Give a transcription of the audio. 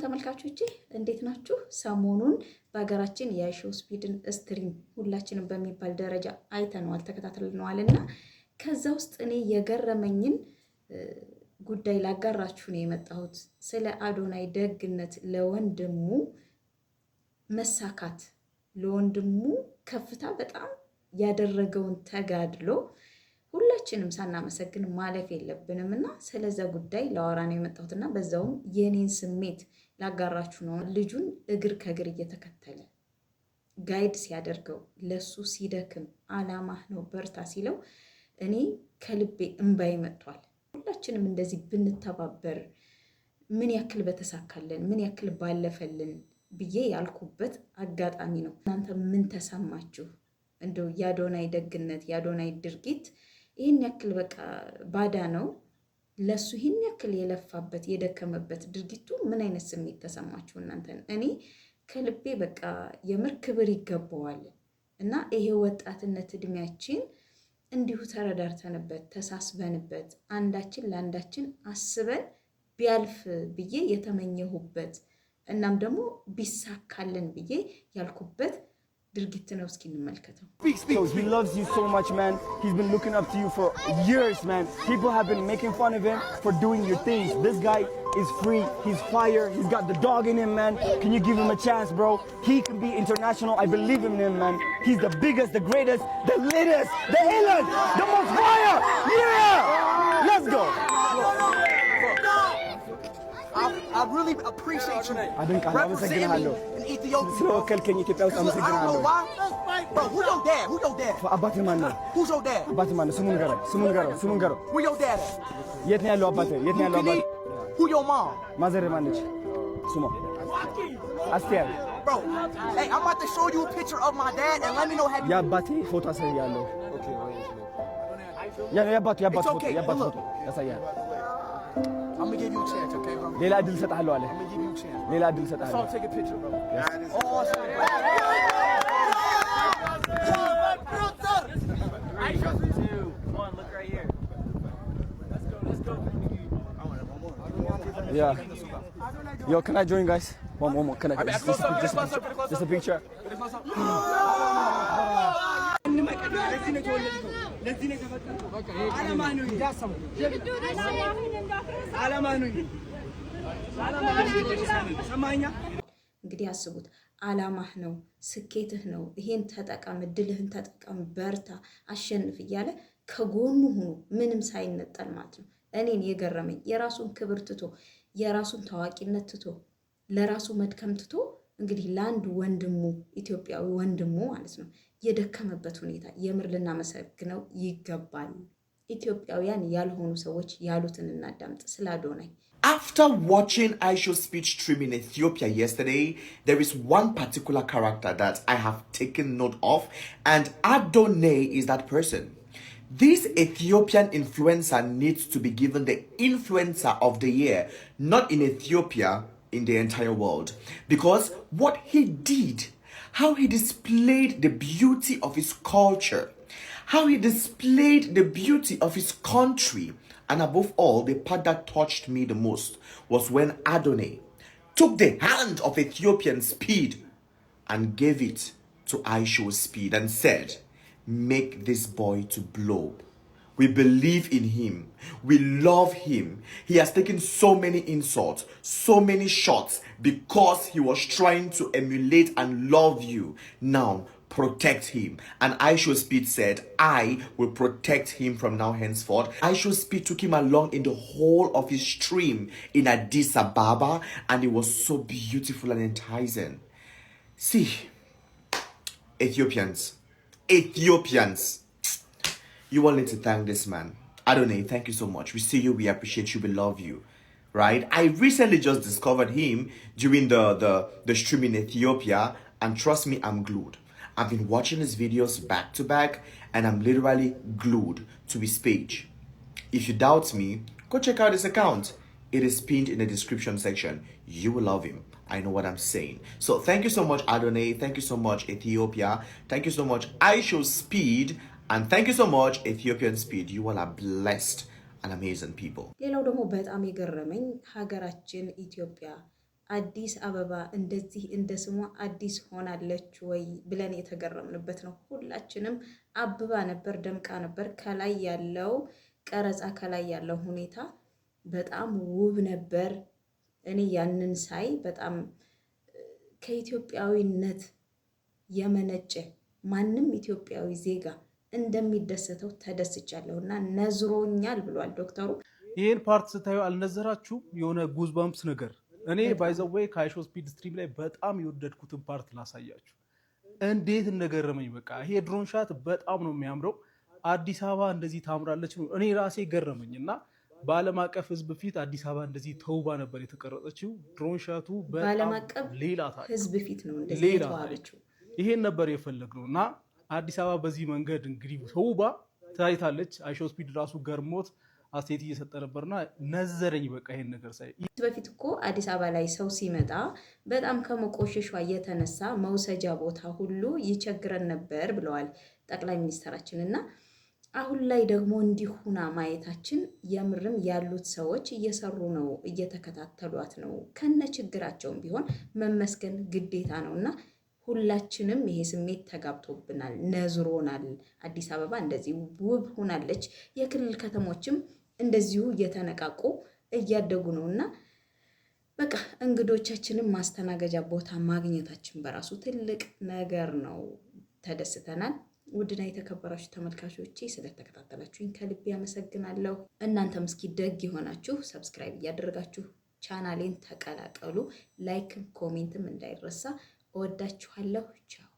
ተመልካቾቼ እንዴት ናችሁ? ሰሞኑን በሀገራችን የአይሾው ስፒድን ስትሪም ሁላችንም በሚባል ደረጃ አይተነዋል ተከታትለነዋልና ከዛ ውስጥ እኔ የገረመኝን ጉዳይ ላጋራችሁ ነው የመጣሁት። ስለ አዶናይ ደግነት፣ ለወንድሙ መሳካት፣ ለወንድሙ ከፍታ በጣም ያደረገውን ተጋድሎ ሁላችንም ሳናመሰግን ማለፍ የለብንምና ስለዛ ጉዳይ ላወራ ነው የመጣሁትና በዛውም የኔን ስሜት ላጋራችሁ ነው። ልጁን እግር ከእግር እየተከተለ ጋይድ ሲያደርገው ለሱ ሲደክም አላማህ ነው በርታ ሲለው እኔ ከልቤ እንባይ መጥቷል። ሁላችንም እንደዚህ ብንተባበር ምን ያክል በተሳካለን፣ ምን ያክል ባለፈልን ብዬ ያልኩበት አጋጣሚ ነው። እናንተ ምን ተሰማችሁ? እንደው የአዶናይ ደግነት የአዶናይ ድርጊት ይህን ያክል በቃ ባዳ ነው ለሱ ይህን ያክል የለፋበት የደከመበት ድርጊቱ ምን አይነት ስሜት ተሰማችሁ እናንተን? እኔ ከልቤ በቃ የምር ክብር ይገባዋል እና ይሄ ወጣትነት እድሜያችን እንዲሁ ተረዳርተንበት ተሳስበንበት አንዳችን ለአንዳችን አስበን ቢያልፍ ብዬ የተመኘሁበት እናም ደግሞ ቢሳካልን ብዬ ያልኩበት ድርጊት ነው። እስኪ እንመልከተው። He loves you so much, man. He's been looking up to you for years, man. People have been making fun of him for doing your things. This guy is free. He's fire. He's got the dog in him, man. Can you give him a chance, bro? He can be international. I believe in him, man. He's the biggest, the greatest, the latest, the illest, the most fire. Yeah! Let's go. I really appreciate you representing me in Ethiopia. ስለወከልከኝ ኢትዮጵያ ውስጥ አመሰግናለሁ። Bro, who your dad? Who your dad? አባትህ ማን ነው? Who's your dad? አባትህ ማን ነው? ስሙን ንገረው። Where your dad at? የት ነው ያለው አባትህ? Who your mom? ማዘርህ ማን ነች? ስሟ አስቴር። Bro, hey, I'm about to show you a picture of my dad and let me know have you. የአባቴ ፎቶ አሳያለሁ። የአባቱ ፎቶ ያሳያል። I'm gonna give you a chance, okay, bro? ሌላ እድል ሰጣለሁ አለ። I'm gonna give you a chance. ሌላ እድል ሰጣለሁ። So take a picture, bro. Yes. Oh, Yeah. Yo, can I join, guys? One more. Can I? Just a picture. እንግዲህ አስቡት፣ አላማህ ነው፣ ስኬትህ ነው፣ ይሄን ተጠቀም፣ እድልህን ተጠቀም፣ በርታ፣ አሸንፍ እያለ ከጎኑ ሆኖ ምንም ሳይነጠል ማለት ነው። እኔን የገረመኝ የራሱን ክብር ትቶ የራሱን ታዋቂነት ትቶ ለራሱ መድከም ትቶ እንግዲህ ለአንድ ወንድሙ ኢትዮጵያዊ ወንድሙ ማለት ነው የደከመበት ሁኔታ የምር ልናመሰግነው ይገባል። ኢትዮጵያውያን ያልሆኑ ሰዎች ያሉትን እናዳምጥ ስለ አዶናይ። After watching Aisho's speech stream in Ethiopia yesterday, there is one particular character that I have taken note of, and Adonai is that person. This Ethiopian influencer needs to be given the influencer of the year, not in Ethiopia, in the entire world. Because what he did, how he displayed the beauty of his culture, how he displayed the beauty of his country, and above all, the part that touched me the most was when Adonai took the hand of Ethiopian Speed and gave it to Aisho's Speed and said, "Make this boy to blow. We believe in him. We love him. He has taken so many insults, so many shots because he was trying to emulate and love you. Now, protect him." And Aisho's Speed said, "I will protect him from now henceforth." Aisho's Speed took him along in the whole of his stream in Addis Ababa, and it was so beautiful and enticing. See, Ethiopians, you all need to thank this man. Adonai, thank you so much. We see you, we appreciate you, we love you. Right? I recently just discovered him during the stream in Ethiopia, and trust me, I'm glued. I've been watching his videos back to back, and I'm literally glued to his page. If you doubt me, go check out his account. It is pinned in the description section. You will love him. I know what I'm saying. So thank you so much, Adonai. Thank you so much, Ethiopia. Thank you so much, Aisho's Speed. And thank you so much, Ethiopian Speed. You all are blessed and amazing people. ሌላው ደግሞ በጣም የገረመኝ ሀገራችን ኢትዮጵያ አዲስ አበባ እንደዚህ እንደ ስሟ አዲስ ሆናለች ወይ ብለን የተገረምንበት ነው። ሁላችንም አብባ ነበር፣ ደምቃ ነበር። ከላይ ያለው ቀረጻ፣ ከላይ ያለው ሁኔታ በጣም ውብ ነበር። እኔ ያንን ሳይ በጣም ከኢትዮጵያዊነት የመነጨ ማንም ኢትዮጵያዊ ዜጋ እንደሚደሰተው ተደስቻለሁና ነዝሮኛል ብሏል ዶክተሩ። ይሄን ፓርት ስታዩ አልነዘራችሁ? የሆነ ጉዝባምፕስ ነገር እኔ ባይዘዌይ ከአይሾ ስፒድ ስትሪም ላይ በጣም የወደድኩትን ፓርት ላሳያችሁ። እንዴት እንደገረመኝ በቃ ይሄ ድሮን ሻት በጣም ነው የሚያምረው። አዲስ አበባ እንደዚህ ታምራለች ነው እኔ ራሴ ገረመኝ። እና በዓለም አቀፍ ሕዝብ ፊት አዲስ አበባ እንደዚህ ተውባ ነበር የተቀረጸችው። ድሮን ሻቱ በጣም ሌላ ታሪክ፣ ሕዝብ ፊት ነው እንደዚህ የተዋበችው። ይሄን ነበር የፈለግነው እና አዲስ አበባ በዚህ መንገድ እንግዲህ ተውባ ታይታለች። አይሾ ስፒድ ራሱ ገርሞት አስተያየት እየሰጠ ነበርና ነዘረኝ በቃ ይሄን ነገር ሳይ። በፊት እኮ አዲስ አበባ ላይ ሰው ሲመጣ በጣም ከመቆሸሿ የተነሳ መውሰጃ ቦታ ሁሉ ይቸግረን ነበር ብለዋል ጠቅላይ ሚኒስትራችን። እና አሁን ላይ ደግሞ እንዲሁና ማየታችን የምርም ያሉት ሰዎች እየሰሩ ነው፣ እየተከታተሏት ነው። ከነ ችግራቸውም ቢሆን መመስገን ግዴታ ነውና ሁላችንም ይሄ ስሜት ተጋብቶብናል፣ ነዝሮናል። አዲስ አበባ እንደዚህ ውብ ሆናለች። የክልል ከተሞችም እንደዚሁ እየተነቃቁ እያደጉ ነውና በቃ እንግዶቻችንም ማስተናገጃ ቦታ ማግኘታችን በራሱ ትልቅ ነገር ነው። ተደስተናል። ውድና የተከበራችሁ ተመልካቾቼ ስለተከታተላችሁኝ ከልቤ ያመሰግናለሁ። እናንተም እስኪ ደግ የሆናችሁ ሰብስክራይብ እያደረጋችሁ ቻናሌን ተቀላቀሉ። ላይክም ኮሜንትም እንዳይረሳ። እወዳችኋለሁ። ቻው